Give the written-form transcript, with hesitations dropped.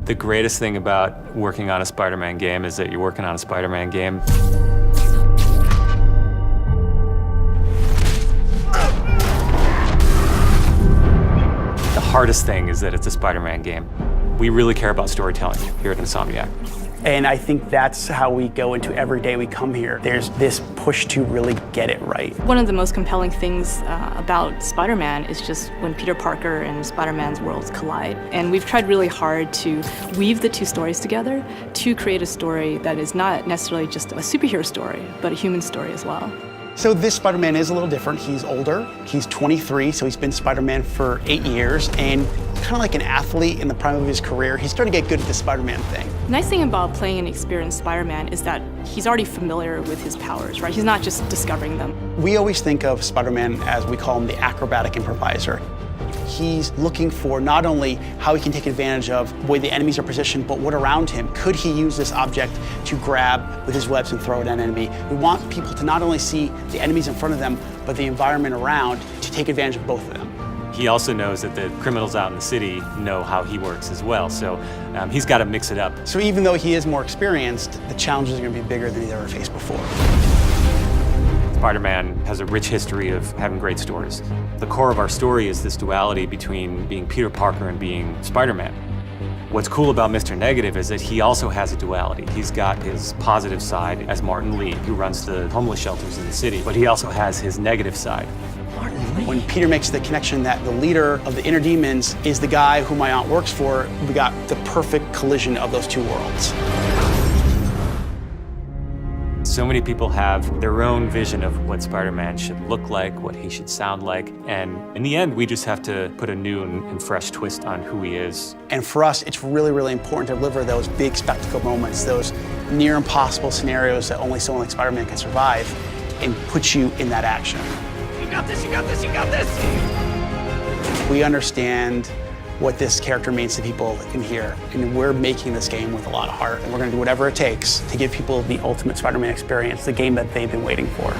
The greatest thing about working on a Spider-Man game is that you're working on a Spider-Man game. The hardest thing is that it's a Spider-Man game. We really care about storytelling here at Insomniac. And I think that's how we go into every day we come here. There's this push to really get it right. One of the most compelling things about Spider-Man is just when Peter Parker and Spider-Man's worlds collide. And we've tried really hard to weave the two stories together to create a story that is not necessarily just a superhero story, but a human story as well. So this Spider-Man is a little different. He's older, he's 23, so he's been Spider-Man for 8 years, and kind of like an athlete in the prime of his career, he's starting to get good at the Spider-Man thing. The nice thing about playing an experienced Spider-Man is that he's already familiar with his powers, right? He's not just discovering them. We always think of Spider-Man as, we call him, the acrobatic improviser. He's looking for not only how he can take advantage of the way the enemies are positioned, but what around him. Could he use this object to grab with his webs and throw it at an enemy? We want people to not only see the enemies in front of them, but the environment around, to take advantage of both of them. He also knows that the criminals out in the city know how he works as well, so he's got to mix it up. So even though he is more experienced, the challenges are going to be bigger than he's ever faced before. Spider-Man has a rich history of having great stories. The core of our story is this duality between being Peter Parker and being Spider-Man. What's cool about Mr. Negative is that he also has a duality. He's got his positive side as Martin Lee, who runs the homeless shelters in the city, but he also has his negative side. When Peter makes the connection that the leader of the inner demons is the guy who my aunt works for, we got the perfect collision of those two worlds. So many people have their own vision of what Spider-Man should look like, what he should sound like, and in the end, we just have to put a new and fresh twist on who he is. And for us, it's really, really important to deliver those big spectacle moments, those near impossible scenarios that only someone like Spider-Man can survive, and put you in that action. You got this, you got this, you got this! We understand what this character means to people in here, and we're making this game with a lot of heart, and we're going to do whatever it takes to give people the ultimate Spider-Man experience, the game that they've been waiting for.